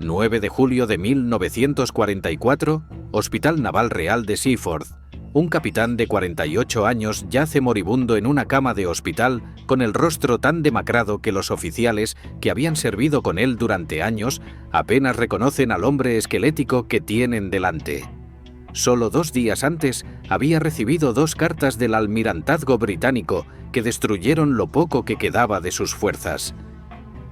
9 de julio de 1944, Hospital Naval Real de Seaford. Un capitán de 48 años yace moribundo en una cama de hospital con el rostro tan demacrado que los oficiales que habían servido con él durante años apenas reconocen al hombre esquelético que tienen delante. Solo 2 días antes había recibido 2 cartas del almirantazgo británico que destruyeron lo poco que quedaba de sus fuerzas.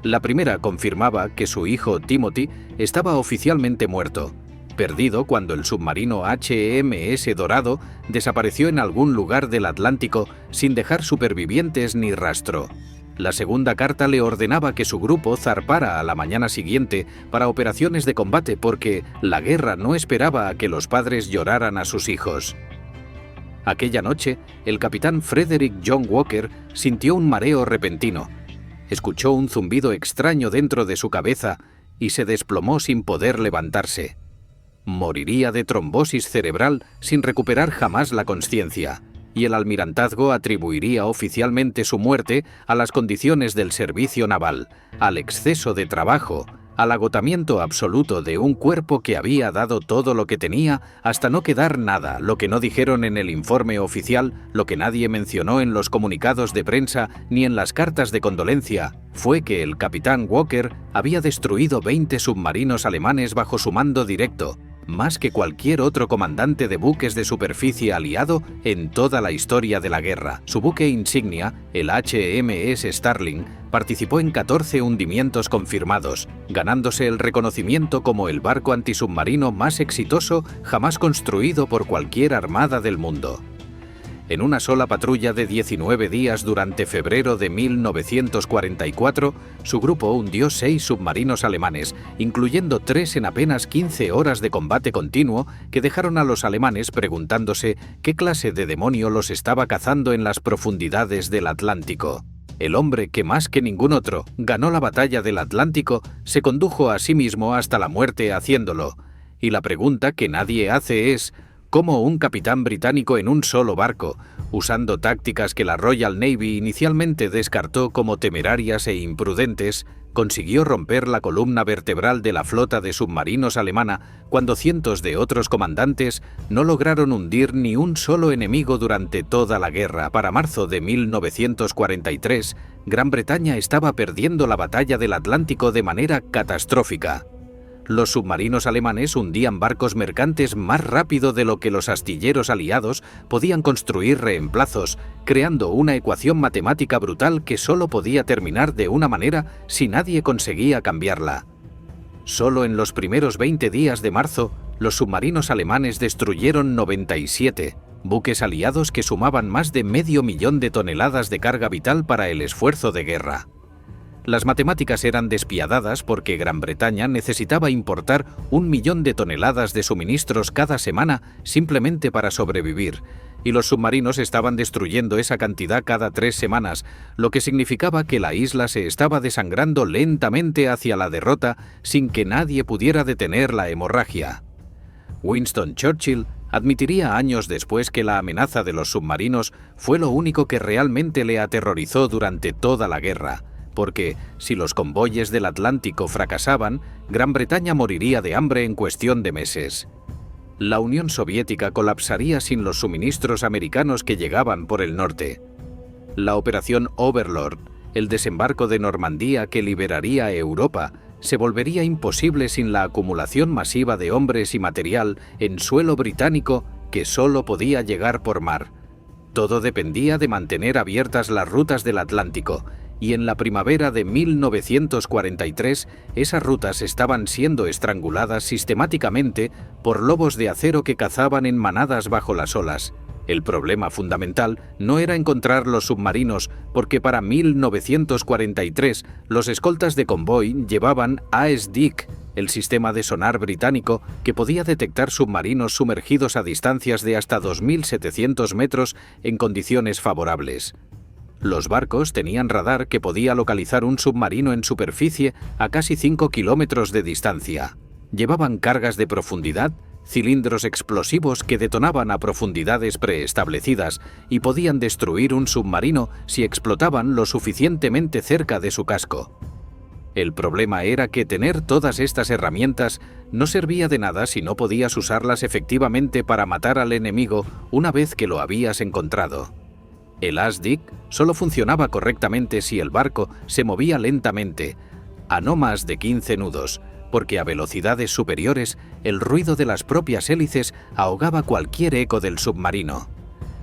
La primera confirmaba que su hijo Timothy estaba oficialmente muerto, perdido cuando el submarino HMS Dorado desapareció en algún lugar del Atlántico sin dejar supervivientes ni rastro. La segunda carta le ordenaba que su grupo zarpara a la mañana siguiente para operaciones de combate porque la guerra no esperaba a que los padres lloraran a sus hijos. Aquella noche, el capitán Frederick John Walker sintió un mareo repentino. Escuchó un zumbido extraño dentro de su cabeza y se desplomó sin poder levantarse. Moriría de trombosis cerebral sin recuperar jamás la consciencia, y el almirantazgo atribuiría oficialmente su muerte a las condiciones del servicio naval, al exceso de trabajo, al agotamiento absoluto de un cuerpo que había dado todo lo que tenía hasta no quedar nada, lo que no dijeron en el informe oficial, lo que nadie mencionó en los comunicados de prensa ni en las cartas de condolencia, fue que el capitán Walker había destruido 20 submarinos alemanes bajo su mando directo, más que cualquier otro comandante de buques de superficie aliado en toda la historia de la guerra. Su buque insignia, el HMS Starling, participó en 14 hundimientos confirmados, ganándose el reconocimiento como el barco antisubmarino más exitoso jamás construido por cualquier armada del mundo. En una sola patrulla de 19 días durante febrero de 1944, su grupo hundió 6 submarinos alemanes, incluyendo 3 en apenas 15 horas de combate continuo que dejaron a los alemanes preguntándose qué clase de demonio los estaba cazando en las profundidades del Atlántico. El hombre que más que ningún otro ganó la batalla del Atlántico se condujo a sí mismo hasta la muerte haciéndolo. Y la pregunta que nadie hace es: ¿cómo un capitán británico en un solo barco, usando tácticas que la Royal Navy inicialmente descartó como temerarias e imprudentes, consiguió romper la columna vertebral de la flota de submarinos alemana cuando cientos de otros comandantes no lograron hundir ni un solo enemigo durante toda la guerra? Para marzo de 1943, Gran Bretaña estaba perdiendo la batalla del Atlántico de manera catastrófica. Los submarinos alemanes hundían barcos mercantes más rápido de lo que los astilleros aliados podían construir reemplazos, creando una ecuación matemática brutal que solo podía terminar de una manera si nadie conseguía cambiarla. Solo en los primeros 20 días de marzo, los submarinos alemanes destruyeron 97 buques aliados que sumaban más de 500.000 de toneladas de carga vital para el esfuerzo de guerra. Las matemáticas eran despiadadas porque Gran Bretaña necesitaba importar 1.000.000 de toneladas de suministros cada semana simplemente para sobrevivir, y los submarinos estaban destruyendo esa cantidad cada 3 semanas, lo que significaba que la isla se estaba desangrando lentamente hacia la derrota sin que nadie pudiera detener la hemorragia. Winston Churchill admitiría años después que la amenaza de los submarinos fue lo único que realmente le aterrorizó durante toda la guerra, porque si los convoyes del Atlántico fracasaban, Gran Bretaña moriría de hambre en cuestión de meses. La Unión Soviética colapsaría sin los suministros americanos que llegaban por el norte. La operación Overlord, el desembarco de Normandía que liberaría a Europa, se volvería imposible sin la acumulación masiva de hombres y material en suelo británico que solo podía llegar por mar. Todo dependía de mantener abiertas las rutas del Atlántico, y en la primavera de 1943 esas rutas estaban siendo estranguladas sistemáticamente por lobos de acero que cazaban en manadas bajo las olas. El problema fundamental no era encontrar los submarinos, porque para 1943 los escoltas de convoy llevaban ASDIC, el sistema de sonar británico que podía detectar submarinos sumergidos a distancias de hasta 2.700 metros en condiciones favorables. Los barcos tenían radar que podía localizar un submarino en superficie a casi 5 kilómetros de distancia. Llevaban cargas de profundidad, cilindros explosivos que detonaban a profundidades preestablecidas y podían destruir un submarino si explotaban lo suficientemente cerca de su casco. El problema era que tener todas estas herramientas no servía de nada si no podías usarlas efectivamente para matar al enemigo una vez que lo habías encontrado. El ASDIC solo funcionaba correctamente si el barco se movía lentamente, a no más de 15 nudos, porque a velocidades superiores el ruido de las propias hélices ahogaba cualquier eco del submarino.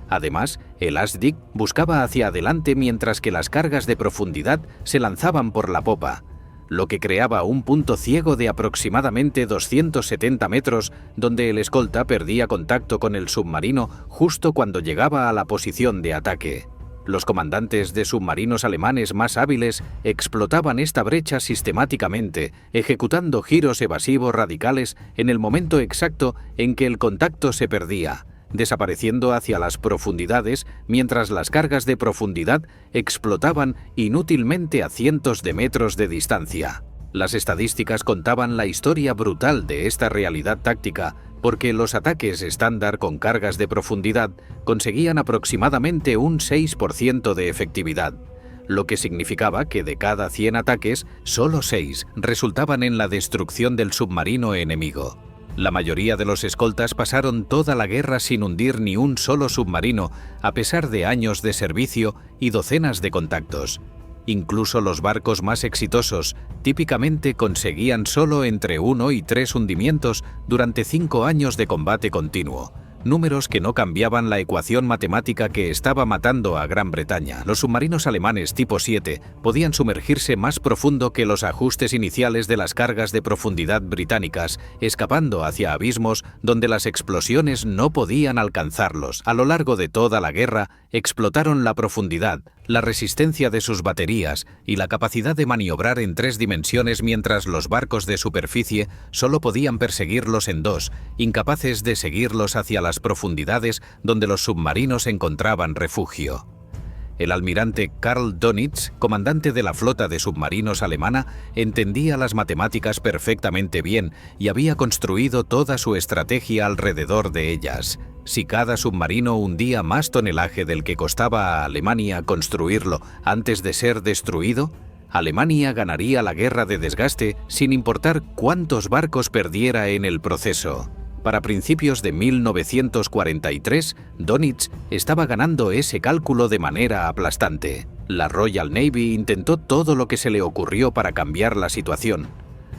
Además, el ASDIC buscaba hacia adelante mientras que las cargas de profundidad se lanzaban por la popa, lo que creaba un punto ciego de aproximadamente 270 metros donde el escolta perdía contacto con el submarino justo cuando llegaba a la posición de ataque. Los comandantes de submarinos alemanes más hábiles explotaban esta brecha sistemáticamente, ejecutando giros evasivos radicales en el momento exacto en que el contacto se perdía, desapareciendo hacia las profundidades mientras las cargas de profundidad explotaban inútilmente a cientos de metros de distancia. Las estadísticas contaban la historia brutal de esta realidad táctica, porque los ataques estándar con cargas de profundidad conseguían aproximadamente un 6% de efectividad, lo que significaba que de cada 100 ataques, solo 6 resultaban en la destrucción del submarino enemigo. La mayoría de los escoltas pasaron toda la guerra sin hundir ni un solo submarino, a pesar de años de servicio y docenas de contactos. Incluso los barcos más exitosos típicamente conseguían solo entre 1 y 3 hundimientos durante 5 años de combate continuo, números que no cambiaban la ecuación matemática que estaba matando a Gran Bretaña. Los submarinos alemanes tipo 7 podían sumergirse más profundo que los ajustes iniciales de las cargas de profundidad británicas, escapando hacia abismos donde las explosiones no podían alcanzarlos. A lo largo de toda la guerra, explotaron la profundidad, la resistencia de sus baterías y la capacidad de maniobrar en 3 dimensiones mientras los barcos de superficie solo podían perseguirlos en 2, incapaces de seguirlos hacia las profundidades donde los submarinos encontraban refugio. El almirante Karl Dönitz, comandante de la flota de submarinos alemana, entendía las matemáticas perfectamente bien y había construido toda su estrategia alrededor de ellas. Si cada submarino hundía más tonelaje del que costaba a Alemania construirlo antes de ser destruido, Alemania ganaría la guerra de desgaste sin importar cuántos barcos perdiera en el proceso. Para principios de 1943, Dönitz estaba ganando ese cálculo de manera aplastante. La Royal Navy intentó todo lo que se le ocurrió para cambiar la situación.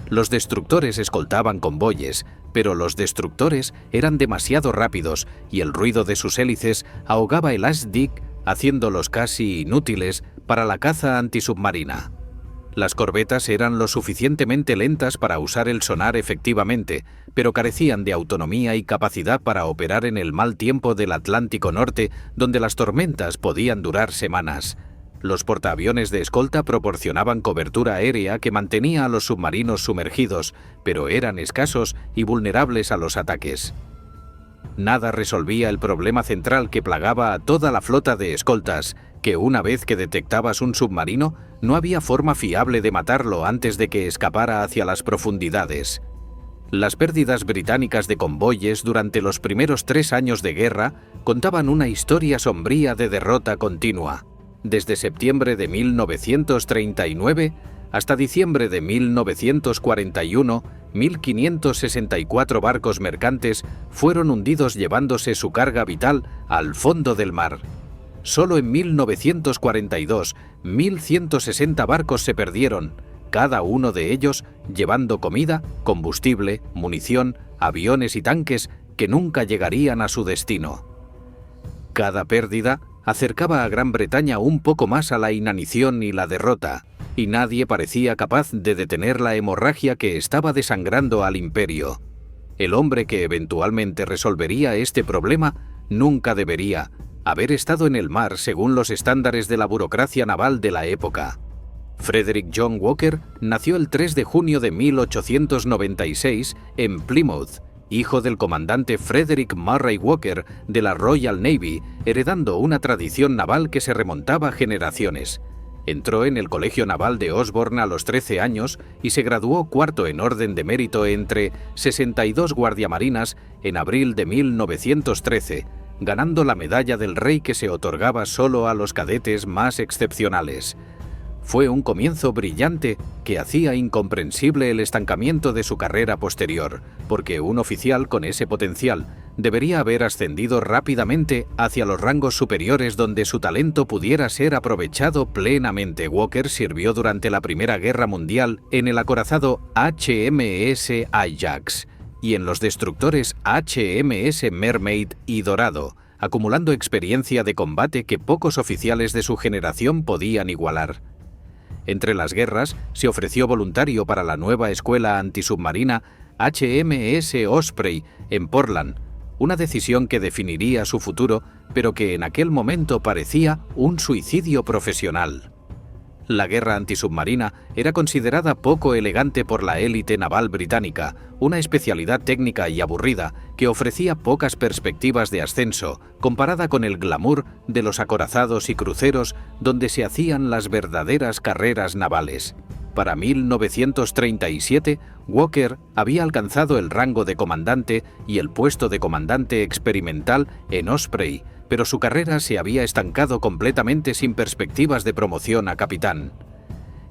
Los destructores escoltaban convoyes, pero los destructores eran demasiado rápidos y el ruido de sus hélices ahogaba el ASDIC, haciéndolos casi inútiles para la caza antisubmarina. Las corbetas eran lo suficientemente lentas para usar el sonar efectivamente, pero carecían de autonomía y capacidad para operar en el mal tiempo del Atlántico Norte, donde las tormentas podían durar semanas. Los portaaviones de escolta proporcionaban cobertura aérea que mantenía a los submarinos sumergidos, pero eran escasos y vulnerables a los ataques. Nada resolvía el problema central que plagaba a toda la flota de escoltas, que una vez que detectabas un submarino, no había forma fiable de matarlo antes de que escapara hacia las profundidades. Las pérdidas británicas de convoyes durante los primeros 3 años de guerra contaban una historia sombría de derrota continua. Desde septiembre de 1939 hasta diciembre de 1941, 1.564 barcos mercantes fueron hundidos llevándose su carga vital al fondo del mar. Solo en 1942, 1.160 barcos se perdieron, cada uno de ellos llevando comida, combustible, munición, aviones y tanques que nunca llegarían a su destino. Cada pérdida acercaba a Gran Bretaña un poco más a la inanición y la derrota, y nadie parecía capaz de detener la hemorragia que estaba desangrando al imperio. El hombre que eventualmente resolvería este problema nunca debería haber estado en el mar según los estándares de la burocracia naval de la época. Frederick John Walker nació el 3 de junio de 1896 en Plymouth, hijo del comandante Frederick Murray Walker de la Royal Navy, heredando una tradición naval que se remontaba generaciones. Entró en el Colegio Naval de Osborne a los 13 años y se graduó cuarto en orden de mérito entre 62 guardiamarinas en abril de 1913, ganando la medalla del rey que se otorgaba solo a los cadetes más excepcionales. fue un comienzo brillante que hacía incomprensible el estancamiento de su carrera posterior, porque un oficial con ese potencial debería haber ascendido rápidamente hacia los rangos superiores donde su talento pudiera ser aprovechado plenamente. Walker sirvió durante la Primera Guerra Mundial en el acorazado HMS Ajax y en los destructores HMS Mermaid y Dorado, acumulando experiencia de combate que pocos oficiales de su generación podían igualar. Entre las guerras, se ofreció voluntario para la nueva escuela antisubmarina HMS Osprey en Portland, una decisión que definiría su futuro, pero que en aquel momento parecía un suicidio profesional. La guerra antisubmarina era considerada poco elegante por la élite naval británica, una especialidad técnica y aburrida que ofrecía pocas perspectivas de ascenso comparada con el glamour de los acorazados y cruceros donde se hacían las verdaderas carreras navales. Para 1937, Walker había alcanzado el rango de comandante y el puesto de comandante experimental en Osprey, pero su carrera se había estancado completamente sin perspectivas de promoción a capitán.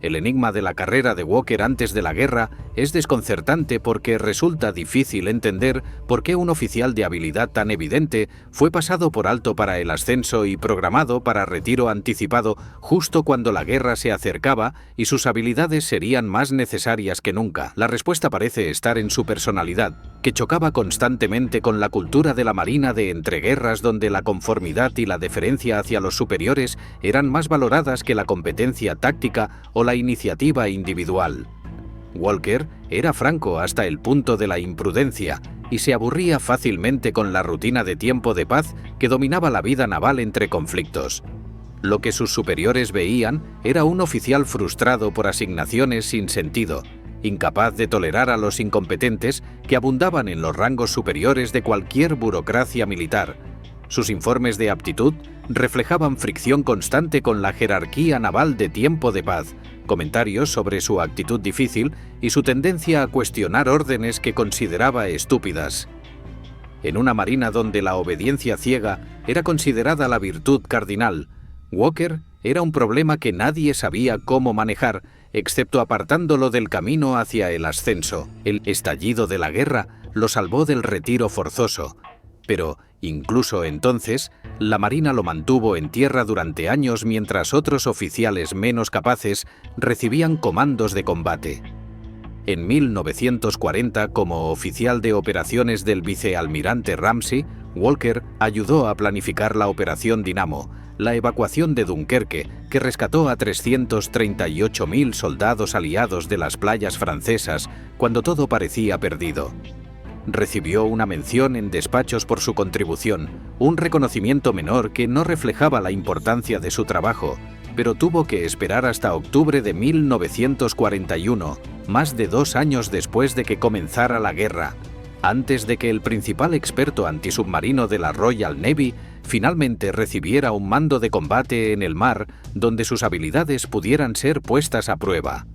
El enigma de la carrera de Walker antes de la guerra es desconcertante porque resulta difícil entender por qué un oficial de habilidad tan evidente fue pasado por alto para el ascenso y programado para retiro anticipado justo cuando la guerra se acercaba y sus habilidades serían más necesarias que nunca. La respuesta parece estar en su personalidad, que chocaba constantemente con la cultura de la Marina de entreguerras donde la conformidad y la deferencia hacia los superiores eran más valoradas que la competencia táctica o la iniciativa individual. Walker era franco hasta el punto de la imprudencia y se aburría fácilmente con la rutina de tiempo de paz que dominaba la vida naval entre conflictos. Lo que sus superiores veían era un oficial frustrado por asignaciones sin sentido, incapaz de tolerar a los incompetentes que abundaban en los rangos superiores de cualquier burocracia militar. Sus informes de aptitud reflejaban fricción constante con la jerarquía naval de tiempo de paz, comentarios sobre su actitud difícil y su tendencia a cuestionar órdenes que consideraba estúpidas. En una marina donde la obediencia ciega era considerada la virtud cardinal, Walker era un problema que nadie sabía cómo manejar, excepto apartándolo del camino hacia el ascenso. El estallido de la guerra lo salvó del retiro forzoso, pero incluso entonces, la Marina lo mantuvo en tierra durante años mientras otros oficiales menos capaces recibían comandos de combate. En 1940, como oficial de operaciones del vicealmirante Ramsey, Walker ayudó a planificar la Operación Dinamo, la evacuación de Dunkerque, que rescató a 338.000 soldados aliados de las playas francesas cuando todo parecía perdido. Recibió una mención en despachos por su contribución, un reconocimiento menor que no reflejaba la importancia de su trabajo, pero tuvo que esperar hasta octubre de 1941, más de 2 años después de que comenzara la guerra, antes de que el principal experto antisubmarino de la Royal Navy finalmente recibiera un mando de combate en el mar donde sus habilidades pudieran ser puestas a prueba.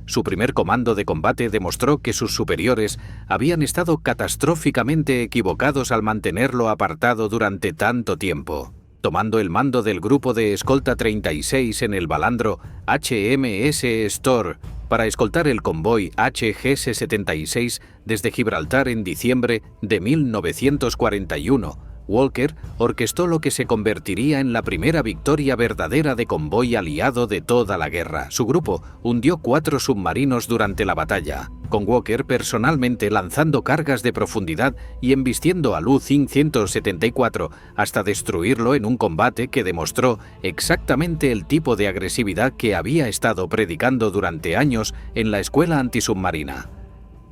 Su primer comando de combate demostró que sus superiores habían estado catastróficamente equivocados al mantenerlo apartado durante tanto tiempo. Tomando el mando del grupo de escolta 36 en el balandro HMS Storr para escoltar el convoy HGS-76 desde Gibraltar en diciembre de 1941, Walker orquestó lo que se convertiría en la primera victoria verdadera de convoy aliado de toda la guerra. Su grupo hundió 4 submarinos durante la batalla, con Walker personalmente lanzando cargas de profundidad y embistiendo al U-174 hasta destruirlo en un combate que demostró exactamente el tipo de agresividad que había estado predicando durante años en la escuela antisubmarina.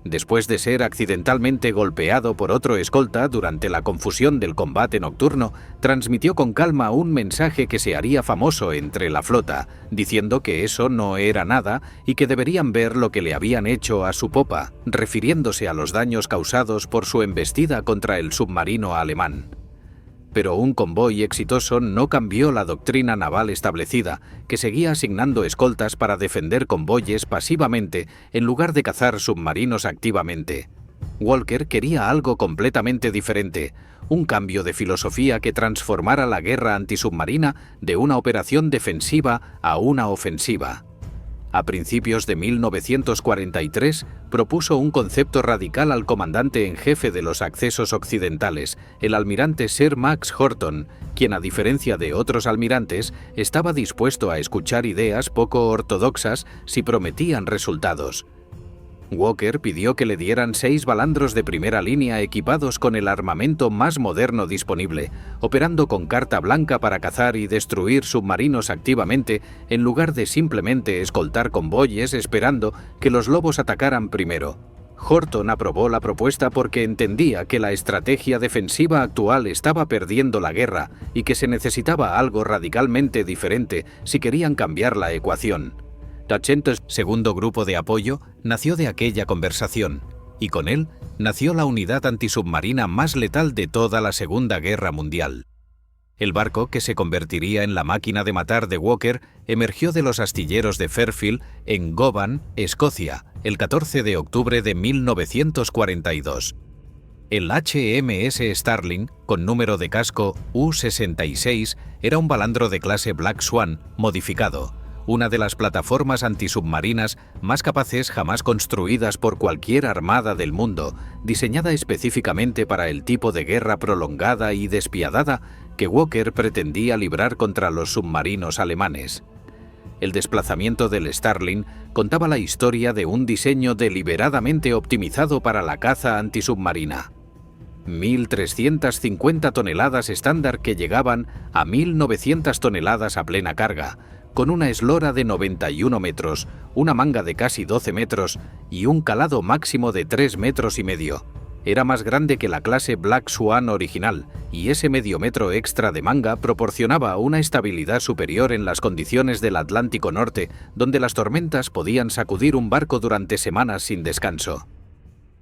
Después de ser accidentalmente golpeado por otro escolta durante la confusión del combate nocturno, transmitió con calma un mensaje que se haría famoso entre la flota, diciendo que eso no era nada y que deberían ver lo que le habían hecho a su popa, refiriéndose a los daños causados por su embestida contra el submarino alemán. Pero un convoy exitoso no cambió la doctrina naval establecida, que seguía asignando escoltas para defender convoyes pasivamente en lugar de cazar submarinos activamente. Walker quería algo completamente diferente, un cambio de filosofía que transformara la guerra antisubmarina de una operación defensiva a una ofensiva. A principios de 1943 propuso un concepto radical al comandante en jefe de los accesos occidentales, el almirante Sir Max Horton, quien, a diferencia de otros almirantes, estaba dispuesto a escuchar ideas poco ortodoxas si prometían resultados. Walker pidió que le dieran 6 balandros de primera línea equipados con el armamento más moderno disponible, operando con carta blanca para cazar y destruir submarinos activamente en lugar de simplemente escoltar convoyes esperando que los lobos atacaran primero. Horton aprobó la propuesta porque entendía que la estrategia defensiva actual estaba perdiendo la guerra y que se necesitaba algo radicalmente diferente si querían cambiar la ecuación. Tachentos, segundo grupo de apoyo, nació de aquella conversación, y con él nació la unidad antisubmarina más letal de toda la Segunda Guerra Mundial. El barco, que se convertiría en la máquina de matar de Walker, emergió de los astilleros de Fairfield en Govan, Escocia, el 14 de octubre de 1942. El HMS Starling, con número de casco U-66, era un balandro de clase Black Swan modificado, una de las plataformas antisubmarinas más capaces jamás construidas por cualquier armada del mundo, diseñada específicamente para el tipo de guerra prolongada y despiadada que Walker pretendía librar contra los submarinos alemanes. El desplazamiento del Starling contaba la historia de un diseño deliberadamente optimizado para la caza antisubmarina. 1.350 toneladas estándar que llegaban a 1.900 toneladas a plena carga, con una eslora de 91 metros, una manga de casi 12 metros y un calado máximo de 3,5 metros. Era más grande que la clase Black Swan original, y ese medio metro extra de manga proporcionaba una estabilidad superior en las condiciones del Atlántico Norte, donde las tormentas podían sacudir un barco durante semanas sin descanso.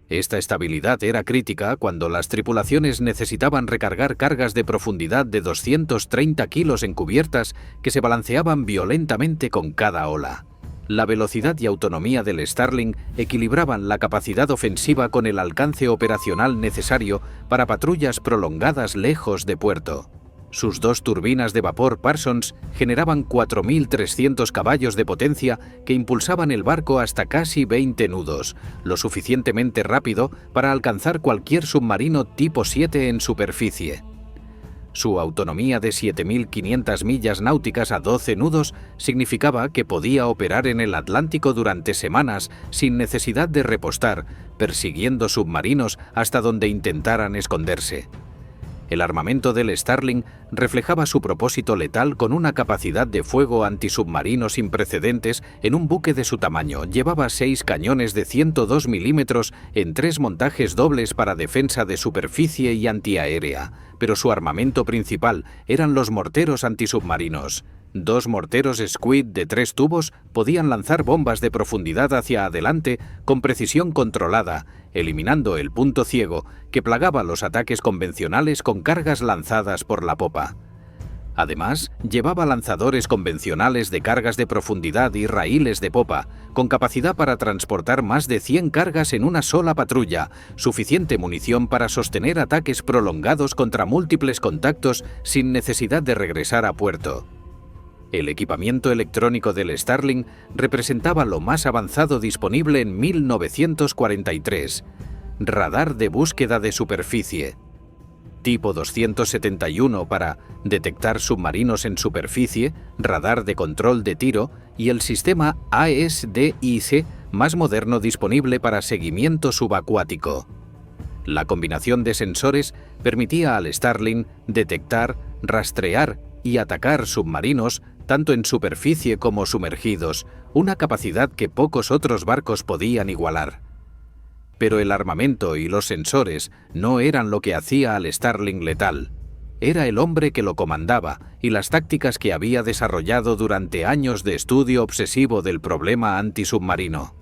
Esta estabilidad era crítica cuando las tripulaciones necesitaban recargar cargas de profundidad de 230 kilos en cubiertas que se balanceaban violentamente con cada ola. La velocidad y autonomía del Starling equilibraban la capacidad ofensiva con el alcance operacional necesario para patrullas prolongadas lejos de puerto. Sus 2 turbinas de vapor Parsons generaban 4.300 caballos de potencia que impulsaban el barco hasta casi 20 nudos, lo suficientemente rápido para alcanzar cualquier submarino tipo 7 en superficie. Su autonomía de 7.500 millas náuticas a 12 nudos significaba que podía operar en el Atlántico durante semanas sin necesidad de repostar, persiguiendo submarinos hasta donde intentaran esconderse. El armamento del Starling reflejaba su propósito letal con una capacidad de fuego antisubmarino sin precedentes en un buque de su tamaño. Llevaba 6 cañones de 102 milímetros en 3 montajes dobles para defensa de superficie y antiaérea, pero su armamento principal eran los morteros antisubmarinos. 2 morteros Squid de 3 tubos podían lanzar bombas de profundidad hacia adelante con precisión controlada, eliminando el punto ciego que plagaba los ataques convencionales con cargas lanzadas por la popa. Además, llevaba lanzadores convencionales de cargas de profundidad y raíles de popa, con capacidad para transportar más de 100 cargas en una sola patrulla, suficiente munición para sostener ataques prolongados contra múltiples contactos sin necesidad de regresar a puerto. El equipamiento electrónico del Starling representaba lo más avanzado disponible en 1943. Radar de búsqueda de superficie. Tipo 271 para detectar submarinos en superficie, radar de control de tiro y el sistema ASDIC más moderno disponible para seguimiento subacuático. La combinación de sensores permitía al Starling detectar, rastrear y atacar submarinos tanto en superficie como sumergidos, una capacidad que pocos otros barcos podían igualar. Pero el armamento y los sensores no eran lo que hacía al Starling letal. Era el hombre que lo comandaba y las tácticas que había desarrollado durante años de estudio obsesivo del problema antisubmarino.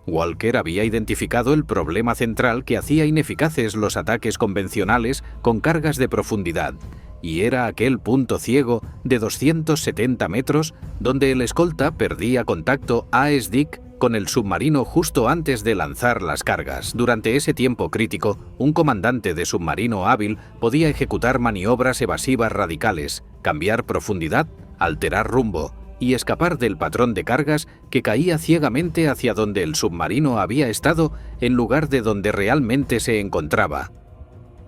Walker había identificado el problema central que hacía ineficaces los ataques convencionales con cargas de profundidad, y era aquel punto ciego de 270 metros donde el escolta perdía contacto ASDIC con el submarino justo antes de lanzar las cargas. Durante ese tiempo crítico, un comandante de submarino hábil podía ejecutar maniobras evasivas radicales, cambiar profundidad, alterar rumbo, y escapar del patrón de cargas que caía ciegamente hacia donde el submarino había estado en lugar de donde realmente se encontraba.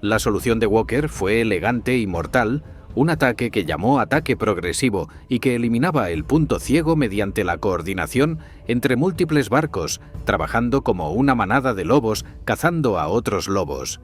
La solución de Walker fue elegante y mortal, un ataque que llamó ataque progresivo y que eliminaba el punto ciego mediante la coordinación entre múltiples barcos, trabajando como una manada de lobos cazando a otros lobos.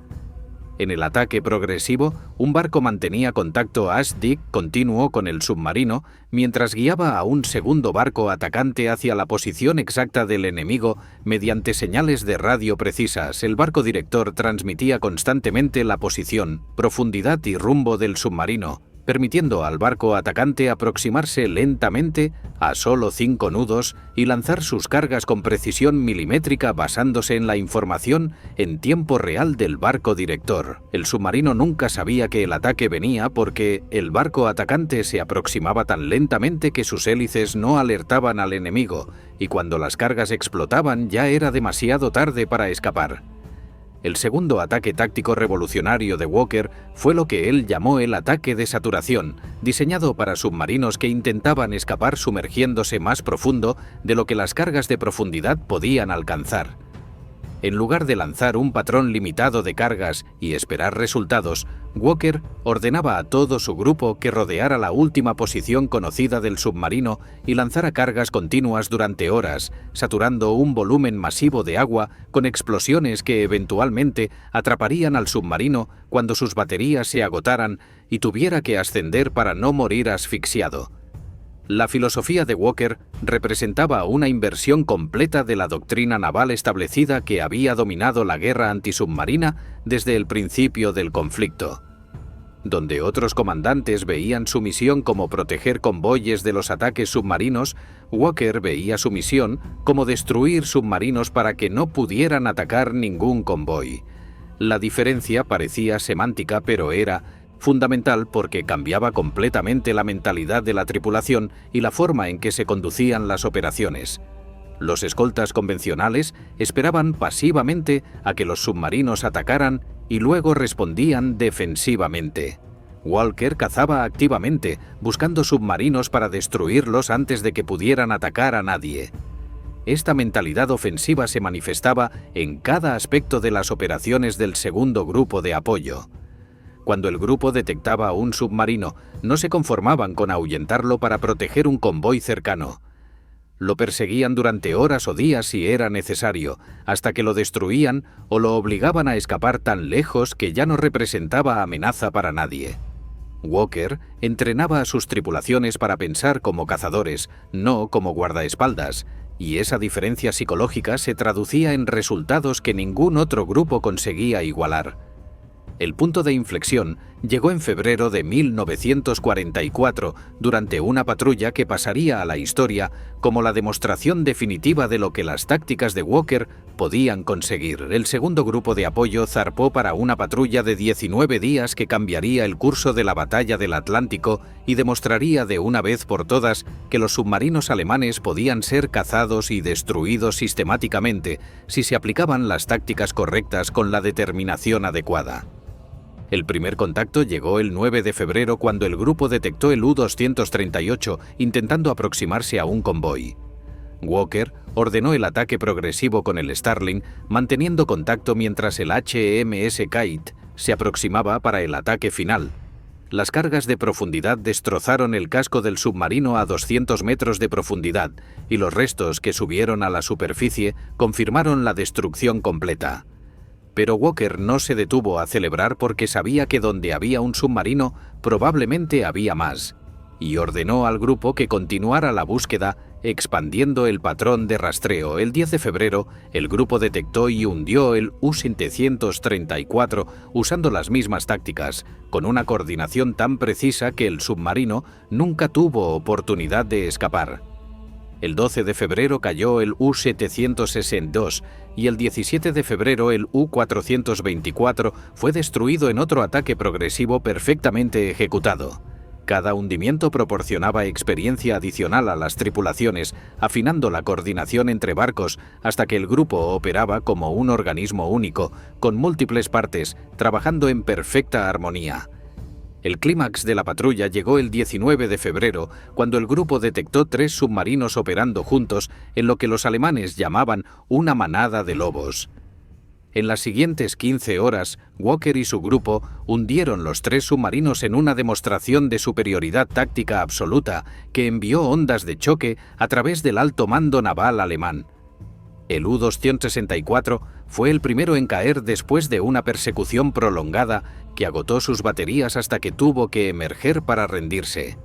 En el ataque progresivo, un barco mantenía contacto ASDIC continuo con el submarino mientras guiaba a un segundo barco atacante hacia la posición exacta del enemigo mediante señales de radio precisas. El barco director transmitía constantemente la posición, profundidad y rumbo del submarino, permitiendo al barco atacante aproximarse lentamente a solo 5 nudos y lanzar sus cargas con precisión milimétrica basándose en la información en tiempo real del barco director. El submarino nunca sabía que el ataque venía porque el barco atacante se aproximaba tan lentamente que sus hélices no alertaban al enemigo, y cuando las cargas explotaban ya era demasiado tarde para escapar. El segundo ataque táctico revolucionario de Walker fue lo que él llamó el ataque de saturación, diseñado para submarinos que intentaban escapar sumergiéndose más profundo de lo que las cargas de profundidad podían alcanzar. En lugar de lanzar un patrón limitado de cargas y esperar resultados, Walker ordenaba a todo su grupo que rodeara la última posición conocida del submarino y lanzara cargas continuas durante horas, saturando un volumen masivo de agua con explosiones que eventualmente atraparían al submarino cuando sus baterías se agotaran y tuviera que ascender para no morir asfixiado. La filosofía de Walker representaba una inversión completa de la doctrina naval establecida que había dominado la guerra antisubmarina desde el principio del conflicto. Donde otros comandantes veían su misión como proteger convoyes de los ataques submarinos, Walker veía su misión como destruir submarinos para que no pudieran atacar ningún convoy. La diferencia parecía semántica, pero era fundamental porque cambiaba completamente la mentalidad de la tripulación y la forma en que se conducían las operaciones. Los escoltas convencionales esperaban pasivamente a que los submarinos atacaran y luego respondían defensivamente. Walker cazaba activamente, buscando submarinos para destruirlos antes de que pudieran atacar a nadie. Esta mentalidad ofensiva se manifestaba en cada aspecto de las operaciones del segundo grupo de apoyo. Cuando el grupo detectaba un submarino, no se conformaban con ahuyentarlo para proteger un convoy cercano. Lo perseguían durante horas o días si era necesario, hasta que lo destruían o lo obligaban a escapar tan lejos que ya no representaba amenaza para nadie. Walker entrenaba a sus tripulaciones para pensar como cazadores, no como guardaespaldas, y esa diferencia psicológica se traducía en resultados que ningún otro grupo conseguía igualar. El punto de inflexión llegó en febrero de 1944 durante una patrulla que pasaría a la historia como la demostración definitiva de lo que las tácticas de Walker podían conseguir. El segundo grupo de apoyo zarpó para una patrulla de 19 días que cambiaría el curso de la batalla del Atlántico y demostraría de una vez por todas que los submarinos alemanes podían ser cazados y destruidos sistemáticamente si se aplicaban las tácticas correctas con la determinación adecuada. El primer contacto llegó el 9 de febrero cuando el grupo detectó el U-238 intentando aproximarse a un convoy. Walker ordenó el ataque progresivo con el Starling, manteniendo contacto mientras el HMS Kite se aproximaba para el ataque final. Las cargas de profundidad destrozaron el casco del submarino a 200 metros de profundidad y los restos que subieron a la superficie confirmaron la destrucción completa. Pero Walker no se detuvo a celebrar porque sabía que donde había un submarino probablemente había más, y ordenó al grupo que continuara la búsqueda expandiendo el patrón de rastreo. El 10 de febrero, el grupo detectó y hundió el U-734 usando las mismas tácticas, con una coordinación tan precisa que el submarino nunca tuvo oportunidad de escapar. El 12 de febrero cayó el U-762 y el 17 de febrero el U-424 fue destruido en otro ataque progresivo perfectamente ejecutado. Cada hundimiento proporcionaba experiencia adicional a las tripulaciones, afinando la coordinación entre barcos hasta que el grupo operaba como un organismo único, con múltiples partes, trabajando en perfecta armonía. El clímax de la patrulla llegó el 19 de febrero, cuando el grupo detectó 3 submarinos operando juntos en lo que los alemanes llamaban una manada de lobos. En las siguientes 15 horas, Walker y su grupo hundieron los 3 submarinos en una demostración de superioridad táctica absoluta que envió ondas de choque a través del alto mando naval alemán. El U-264 fue el primero en caer después de una persecución prolongada que agotó sus baterías hasta que tuvo que emerger para rendirse.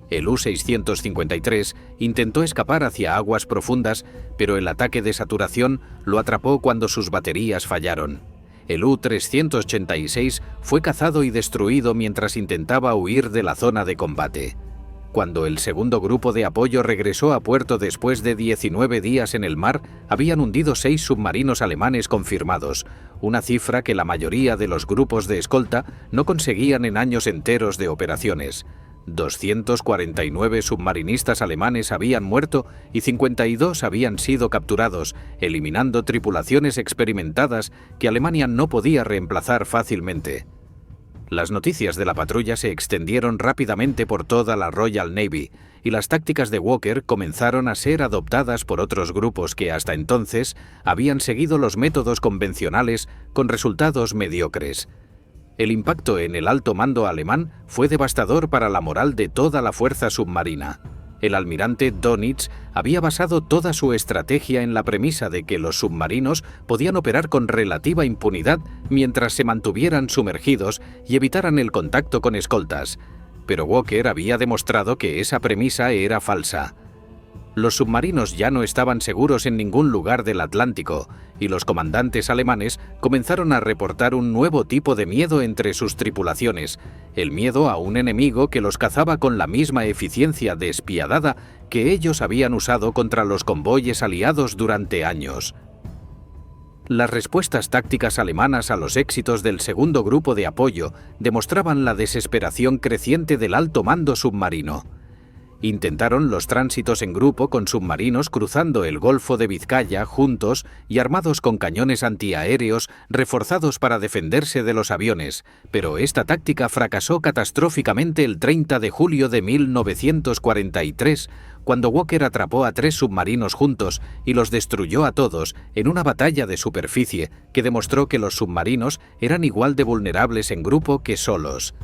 El U-653 intentó escapar hacia aguas profundas, pero el ataque de saturación lo atrapó cuando sus baterías fallaron. El U-386 fue cazado y destruido mientras intentaba huir de la zona de combate. Cuando el segundo grupo de apoyo regresó a puerto después de 19 días en el mar, habían hundido 6 submarinos alemanes confirmados, una cifra que la mayoría de los grupos de escolta no conseguían en años enteros de operaciones. 249 submarinistas alemanes habían muerto y 52 habían sido capturados, eliminando tripulaciones experimentadas que Alemania no podía reemplazar fácilmente. Las noticias de la patrulla se extendieron rápidamente por toda la Royal Navy, y las tácticas de Walker comenzaron a ser adoptadas por otros grupos que hasta entonces habían seguido los métodos convencionales con resultados mediocres. El impacto en el alto mando alemán fue devastador para la moral de toda la fuerza submarina. El almirante Dönitz había basado toda su estrategia en la premisa de que los submarinos podían operar con relativa impunidad mientras se mantuvieran sumergidos y evitaran el contacto con escoltas. Pero Walker había demostrado que esa premisa era falsa. Los submarinos ya no estaban seguros en ningún lugar del Atlántico, y los comandantes alemanes comenzaron a reportar un nuevo tipo de miedo entre sus tripulaciones, el miedo a un enemigo que los cazaba con la misma eficiencia despiadada que ellos habían usado contra los convoyes aliados durante años. Las respuestas tácticas alemanas a los éxitos del segundo grupo de apoyo demostraban la desesperación creciente del alto mando submarino. Intentaron los tránsitos en grupo con submarinos cruzando el Golfo de Vizcaya juntos y armados con cañones antiaéreos reforzados para defenderse de los aviones, pero esta táctica fracasó catastróficamente el 30 de julio de 1943, cuando Walker atrapó a 3 submarinos juntos y los destruyó a todos en una batalla de superficie que demostró que los submarinos eran igual de vulnerables en grupo que solos.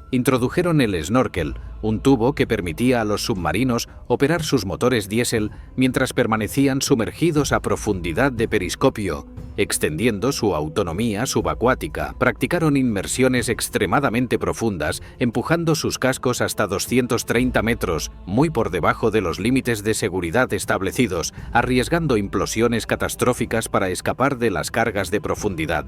Introdujeron el snorkel, un tubo que permitía a los submarinos operar sus motores diésel mientras permanecían sumergidos a profundidad de periscopio, extendiendo su autonomía subacuática. Practicaron inmersiones extremadamente profundas, empujando sus cascos hasta 230 metros, muy por debajo de los límites de seguridad establecidos, arriesgando implosiones catastróficas para escapar de las cargas de profundidad.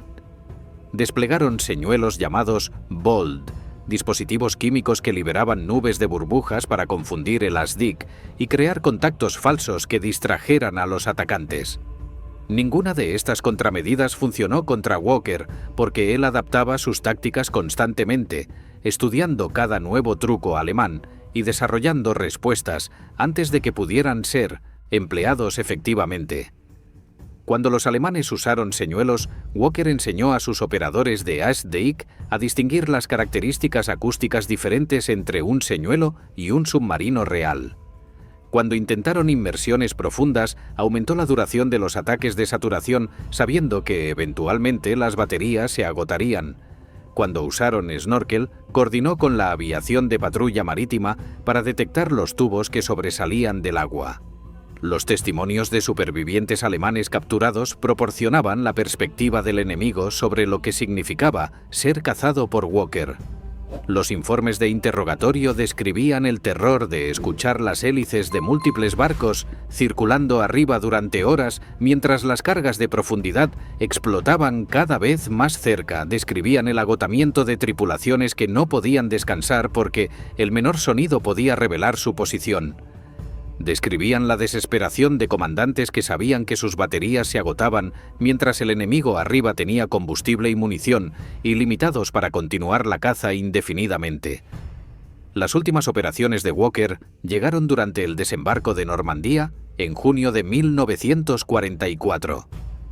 Desplegaron señuelos llamados Bold, dispositivos químicos que liberaban nubes de burbujas para confundir el ASDIC y crear contactos falsos que distrajeran a los atacantes. Ninguna de estas contramedidas funcionó contra Walker porque él adaptaba sus tácticas constantemente, estudiando cada nuevo truco alemán y desarrollando respuestas antes de que pudieran ser empleados efectivamente. Cuando los alemanes usaron señuelos, Walker enseñó a sus operadores de ASDIC a distinguir las características acústicas diferentes entre un señuelo y un submarino real. Cuando intentaron inmersiones profundas, aumentó la duración de los ataques de saturación, sabiendo que eventualmente las baterías se agotarían. Cuando usaron snorkel, coordinó con la aviación de patrulla marítima para detectar los tubos que sobresalían del agua. Los testimonios de supervivientes alemanes capturados proporcionaban la perspectiva del enemigo sobre lo que significaba ser cazado por Walker. Los informes de interrogatorio describían el terror de escuchar las hélices de múltiples barcos circulando arriba durante horas mientras las cargas de profundidad explotaban cada vez más cerca. Describían el agotamiento de tripulaciones que no podían descansar porque el menor sonido podía revelar su posición. Describían la desesperación de comandantes que sabían que sus baterías se agotaban mientras el enemigo arriba tenía combustible y munición, ilimitados para continuar la caza indefinidamente. Las últimas operaciones de Walker llegaron durante el desembarco de Normandía en junio de 1944.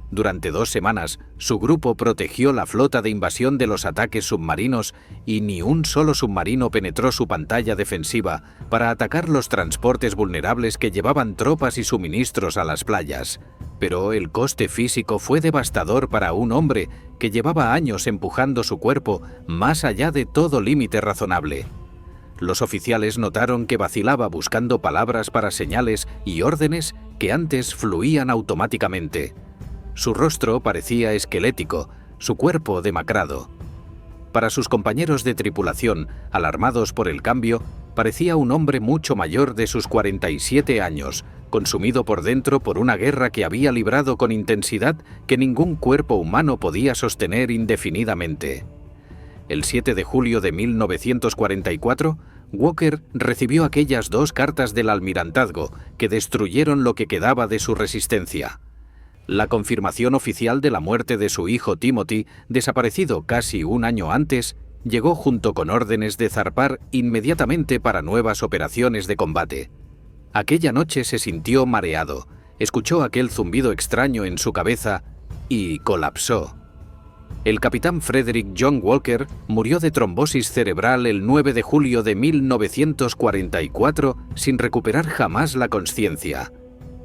Durante 2 semanas, su grupo protegió la flota de invasión de los ataques submarinos y ni un solo submarino penetró su pantalla defensiva para atacar los transportes vulnerables que llevaban tropas y suministros a las playas. Pero el coste físico fue devastador para un hombre que llevaba años empujando su cuerpo más allá de todo límite razonable. Los oficiales notaron que vacilaba buscando palabras para señales y órdenes que antes fluían automáticamente. Su rostro parecía esquelético, su cuerpo demacrado. Para sus compañeros de tripulación, alarmados por el cambio, parecía un hombre mucho mayor de sus 47 años, consumido por dentro por una guerra que había librado con intensidad que ningún cuerpo humano podía sostener indefinidamente. El 7 de julio de 1944, Walker recibió aquellas 2 cartas del almirantazgo que destruyeron lo que quedaba de su resistencia. La confirmación oficial de la muerte de su hijo Timothy, desaparecido casi un año antes, llegó junto con órdenes de zarpar inmediatamente para nuevas operaciones de combate. Aquella noche se sintió mareado, escuchó aquel zumbido extraño en su cabeza y colapsó. El capitán Frederick John Walker murió de trombosis cerebral el 9 de julio de 1944 sin recuperar jamás la consciencia.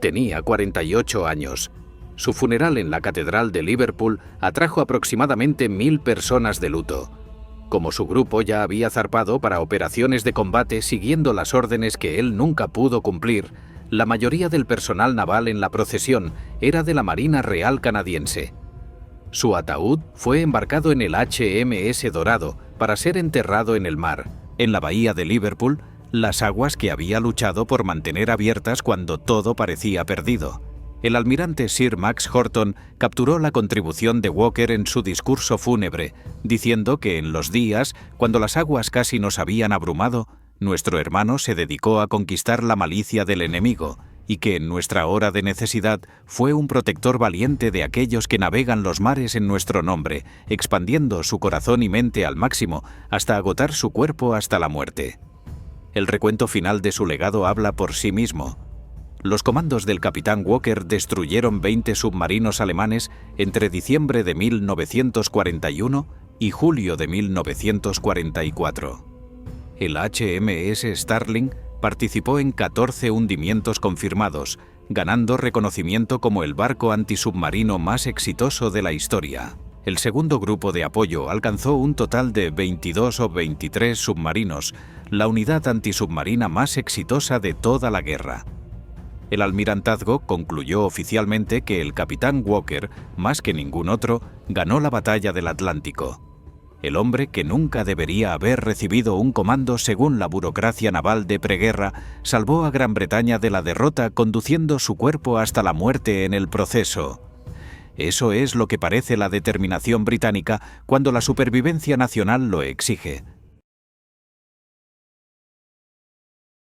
Tenía 48 años. Su funeral en la Catedral de Liverpool atrajo aproximadamente 1000 personas de luto. Como su grupo ya había zarpado para operaciones de combate siguiendo las órdenes que él nunca pudo cumplir, la mayoría del personal naval en la procesión era de la Marina Real Canadiense. Su ataúd fue embarcado en el HMS Dorado para ser enterrado en el mar, en la bahía de Liverpool, las aguas que había luchado por mantener abiertas cuando todo parecía perdido. El almirante Sir Max Horton capturó la contribución de Walker en su discurso fúnebre, diciendo que en los días, cuando las aguas casi nos habían abrumado, nuestro hermano se dedicó a conquistar la malicia del enemigo, y que en nuestra hora de necesidad fue un protector valiente de aquellos que navegan los mares en nuestro nombre, expandiendo su corazón y mente al máximo hasta agotar su cuerpo hasta la muerte. El recuento final de su legado habla por sí mismo. Los comandos del capitán Walker destruyeron 20 submarinos alemanes entre diciembre de 1941 y julio de 1944. El HMS Starling participó en 14 hundimientos confirmados, ganando reconocimiento como el barco antisubmarino más exitoso de la historia. El segundo grupo de apoyo alcanzó un total de 22 o 23 submarinos, la unidad antisubmarina más exitosa de toda la guerra. El almirantazgo concluyó oficialmente que el capitán Walker, más que ningún otro, ganó la batalla del Atlántico. El hombre que nunca debería haber recibido un comando según la burocracia naval de preguerra, salvó a Gran Bretaña de la derrota conduciendo su cuerpo hasta la muerte en el proceso. Eso es lo que parece la determinación británica cuando la supervivencia nacional lo exige.